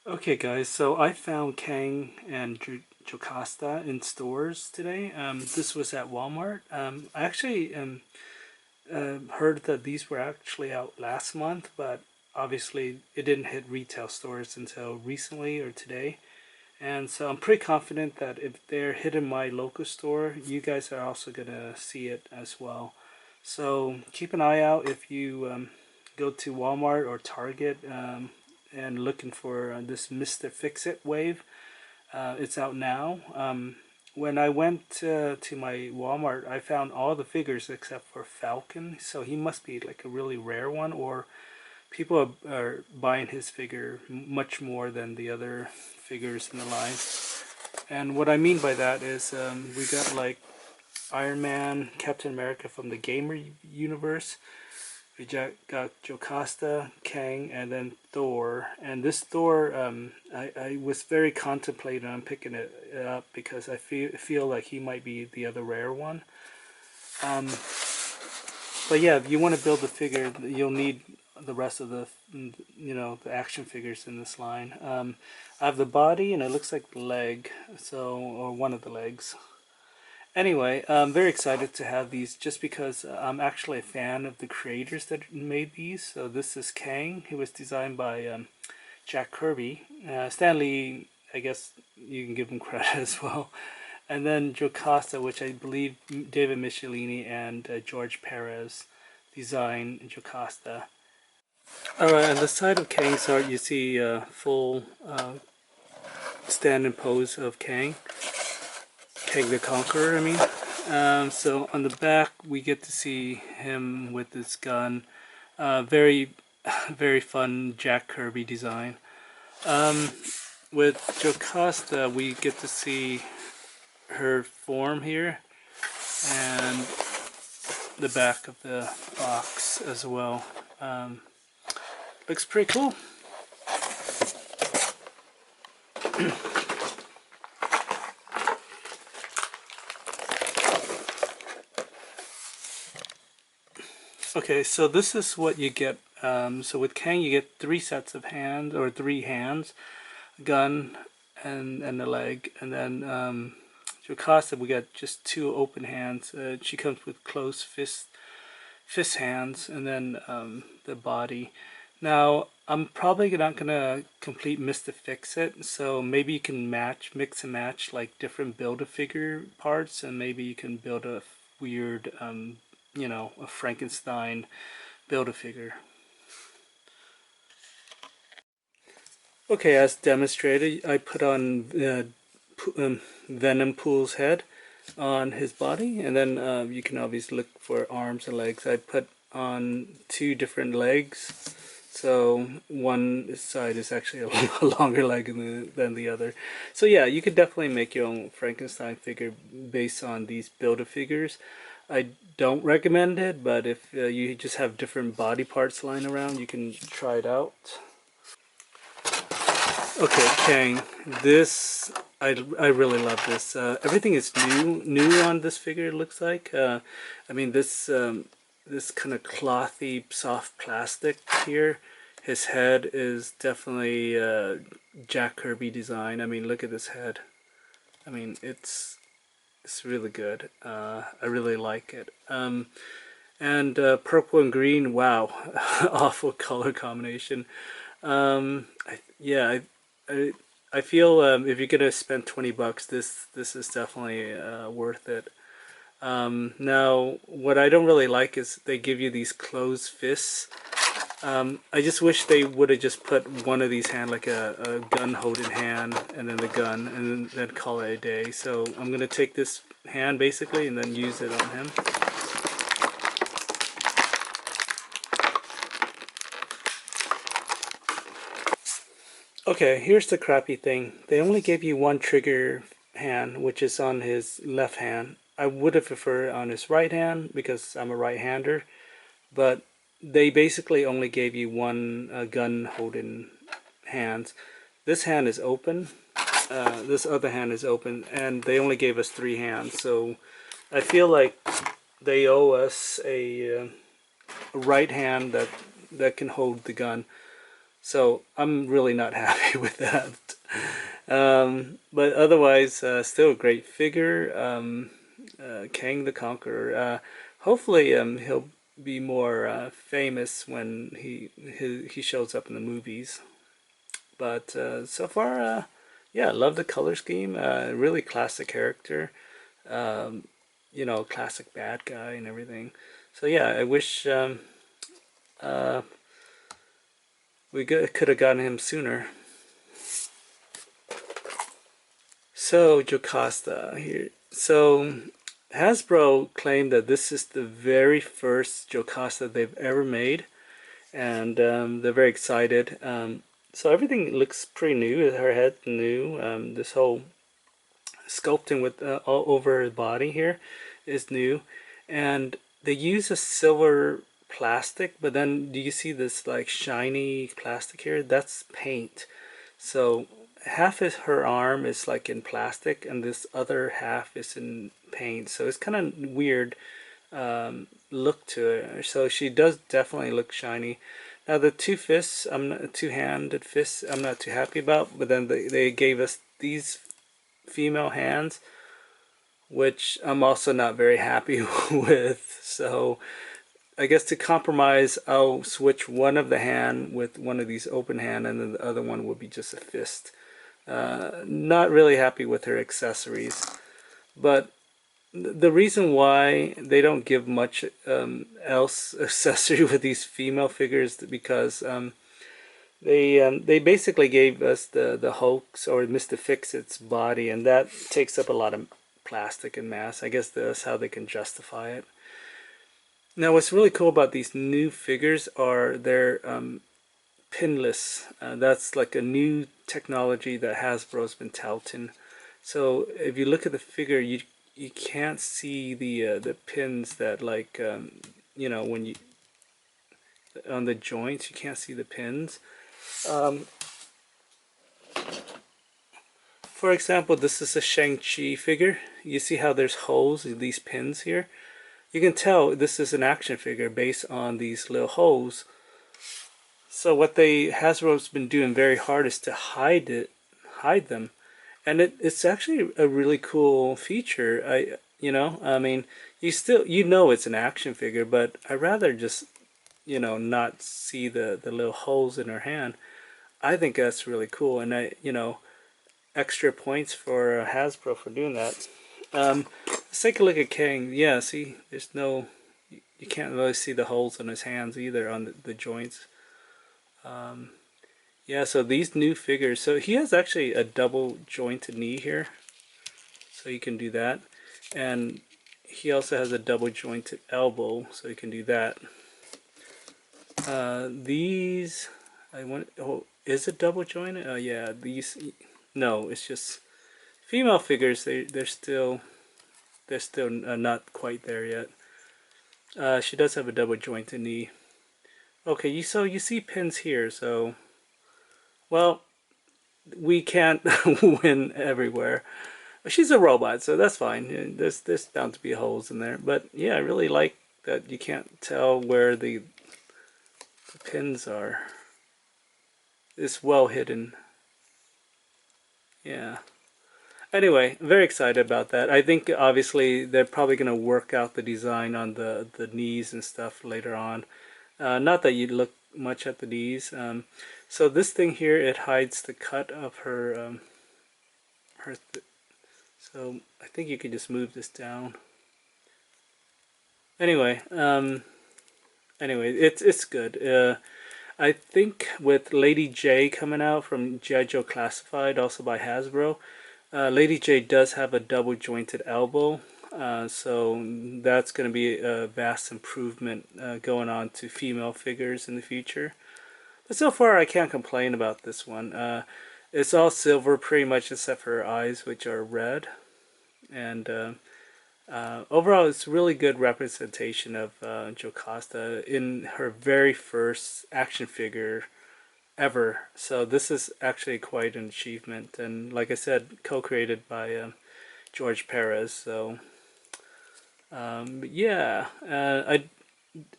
Okay, guys, so I found Kang and Jocasta in stores today. This was at Walmart. I actually heard that these were actually out last month, but obviously it didn't hit retail stores until recently or today. And so I'm pretty confident that if they're hit in my local store, you guys are also gonna see it as well. So keep an eye out if you go to Walmart or Target and looking for this Mr. Fixit wave. It's out now. When I went to my Walmart, I found all the figures except for Falcon. So he must be like a really rare one, or people are buying his figure much more than the other figures in the line. And what I mean by that is we got like Iron Man, Captain America from the gamer universe. We got Jocasta, Kang, and then Thor. And this Thor, I was very contemplating on picking it up because I feel like he might be the other rare one. Um, but yeah, if you want to build the figure, you'll need the rest of the action figures in this line. I have the body, and it looks like the leg, so or one of the legs. Anyway, I'm very excited to have these just because I'm actually a fan of the creators that made these. So this is Kang. He was designed by Jack Kirby. Stanley, I guess you can give him credit as well. And then Jocasta, which I believe David Michelini and George Perez designed Jocasta. Alright, on the side of Kang's art, you see a full stand and pose of Kang. Kang the Conqueror, I mean. So on the back, we get to see him with his gun. Very, very fun Jack Kirby design. Um, with Jocasta, we get to see her form here and the back of the box as well. Looks pretty cool. Okay, so this is what you get. So with Kang, you get three sets of hands, or three hands, gun, and a leg. And then Jocasta, we got just two open hands. She comes with closed fist hands, and then the body. Now, I'm probably not gonna complete Mr. Fix-It, so maybe you can mix and match like different Build-A-Figure parts, and maybe you can build a weird, a Frankenstein Build-A-Figure. Okay, as demonstrated, I put on Venom Pool's head on his body, and then you can obviously look for arms and legs. I put on two different legs, so one side is actually a longer leg than the other. So yeah, you could definitely make your own Frankenstein figure based on these Build-A-Figures. I don't recommend it, but if you just have different body parts lying around, you can try it out. Okay, Kang, this I really love this. Everything is new on this figure. It looks like. I mean this kind of clothy, soft plastic here. His head is definitely Jack Kirby design. I mean, look at this head. I mean, it's really good. I really like it. And purple and green. Wow, awful color combination. Yeah, I, I feel if you're gonna spend $20, this is definitely worth it. Now, what I don't really like is they give you these closed fists. I just wish they would have just put one of these hand, like a gun holding hand, and then the gun, and then call it a day. So I'm gonna take this hand basically, and then use it on him. Okay, here's the crappy thing. They only gave you one trigger hand, which is on his left hand. I would have preferred on his right hand because I'm a right-hander, but they basically only gave you one gun holding hand. This hand is open, this other hand is open, and they only gave us three hands, so I feel like they owe us a right hand that can hold the gun. So I'm really not happy with that. But otherwise, still a great figure. Kang the Conqueror. Hopefully, he'll be more famous when he shows up in the movies. But so far, yeah, love the color scheme. Really classic character. Um, classic bad guy and everything. So yeah, I wish uh, we could have gotten him sooner. So Jocasta here. So Hasbro claimed that this is the very first Jocasta they've ever made, and they're very excited. So everything looks pretty new. Her head's new. This whole sculpting with all over her body here is new, and they use a silver plastic. But then do you see this like shiny plastic here? That's paint. So half of her arm is like in plastic, and this other half is in paint. So it's kind of weird look to it. So she does definitely look shiny. Now the two fists, two-handed fists, I'm not too happy about. But then they gave us these female hands, which I'm also not very happy with. So I guess to compromise, I'll switch one of the hand with one of these open hand, and then the other one will be just a fist. Not really happy with her accessories, but the reason why they don't give much else accessory with these female figures is because they basically gave us the Hulk's or Mr. Fixit's body, and that takes up a lot of plastic and mass. I guess that's how they can justify it. Now, what's really cool about these new figures are they're pinless. That's like a new technology that Hasbro's been touting. So if you look at the figure, you can't see the pins that like when you on the joints, you can't see the pins. Um, for example, this is a Shang-Chi figure. You see how there's holes in these pins here? You can tell this is an action figure based on these little holes. So what Hasbro's been doing very hard is to hide them, and it's actually a really cool feature. I mean, you know it's an action figure, but I rather just not see the little holes in her hand. I think that's really cool, and extra points for Hasbro for doing that. Let's take a look at Kang. Yeah, see, you can't really see the holes in his hands either on the joints. Yeah, so these new figures, so he has actually a double jointed knee here, so you can do that. And he also has a double jointed elbow, so you can do that. These, is it double jointed? Oh yeah, no, it's just female figures. They're still not quite there yet. She does have a double jointed knee. Okay, so you see pins here, so well, we can't win everywhere. She's a robot, so that's fine. There's bound to be holes in there, but yeah, I really like that you can't tell where the pins are. It's well hidden. Yeah. Anyway, I'm very excited about that. I think obviously they're probably going to work out the design on the knees and stuff later on. Not that you look much at the knees. So this thing here, it hides the cut of her. So I think you can just move this down. Anyway, it's good. I think with Lady J coming out from G.I. Joe Classified, also by Hasbro, Lady J does have a double jointed elbow, so that's going to be a vast improvement going on to female figures in the future. But so far, I can't complain about this one. It's all silver pretty much except for her eyes, which are red. And overall, it's really good representation of Jocasta in her very first action figure ever. So this is actually quite an achievement. And like I said, co-created by George Perez. So yeah,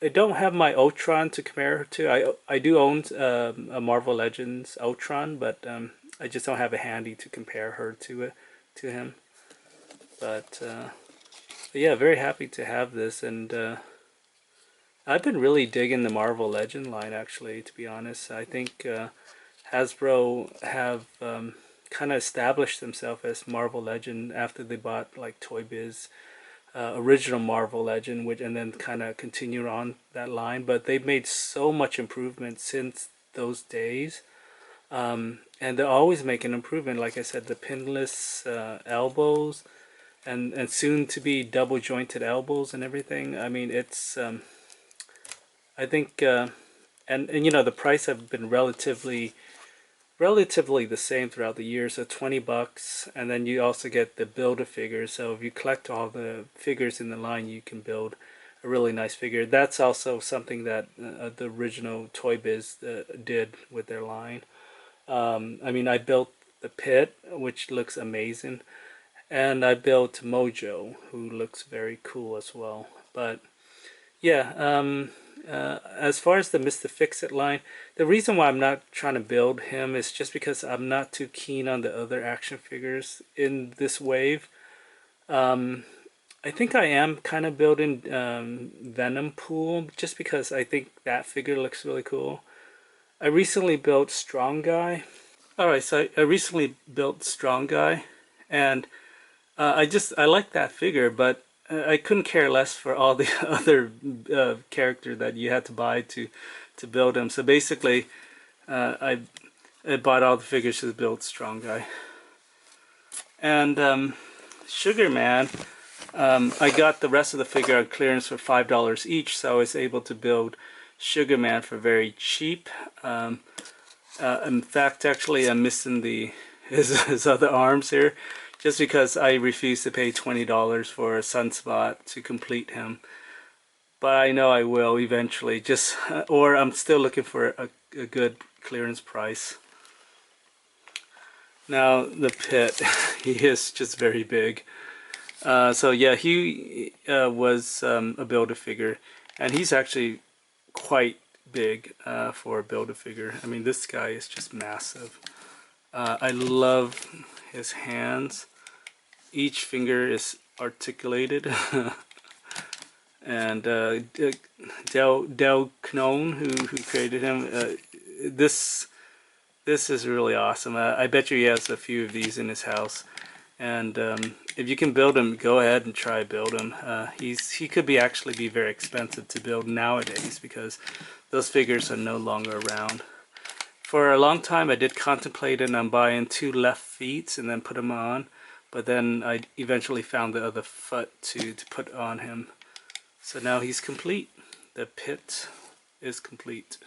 I don't have my Ultron to compare her to. I do own a Marvel Legends Ultron, but I just don't have it handy to compare her to him. But yeah, very happy to have this, and I've been really digging the Marvel Legend line. Actually, to be honest, I think Hasbro have kind of established themselves as Marvel Legend after they bought like Toy Biz original Marvel Legend, which and then kind of continued on that line. But they've made so much improvement since those days, and they're always making improvement. Like I said, the pinless elbows and soon to be double jointed elbows and everything. I mean, it's I think and you know the price have been relatively the same throughout the year, so $20, and then you also get the builder figures. So if you collect all the figures in the line, you can build a really nice figure. That's also something that the original Toy Biz did with their line. I mean, I built the Pit, which looks amazing, and I built Mojo, who looks very cool as well. But yeah, as far as the Mr. Fixit line, the reason why I'm not trying to build him is just because I'm not too keen on the other action figures in this wave. Um, I think I am kind of building Venom Pool just because I think that figure looks really cool. I recently built Strong Guy. Alright, so I recently built Strong Guy, and I like that figure, but I couldn't care less for all the other character that you had to buy to build him. So basically, I bought all the figures to build Strong Guy. And Sugar Man, I got the rest of the figure on clearance for $5 each, so I was able to build Sugar Man for very cheap. In fact, actually, I'm missing his other arms here, just because I refuse to pay $20 for a Sunspot to complete him. But I know I will eventually. Just or I'm still looking for a good clearance price. Now the Pit, he is just very big. So yeah, he was a Build-A-Figure, and he's actually quite big for a Build-A-Figure. I mean, this guy is just massive. I love his hands. Each finger is articulated. And Del Knone, who created him, this is really awesome. I bet you he has a few of these in his house. And if you can build him, go ahead and try build him. He could actually be very expensive to build nowadays because those figures are no longer around. For a long time, I did contemplate on buying 2 left feet and then put them on, but then I eventually found the other foot to put on him. So now he's complete. The Pit is complete.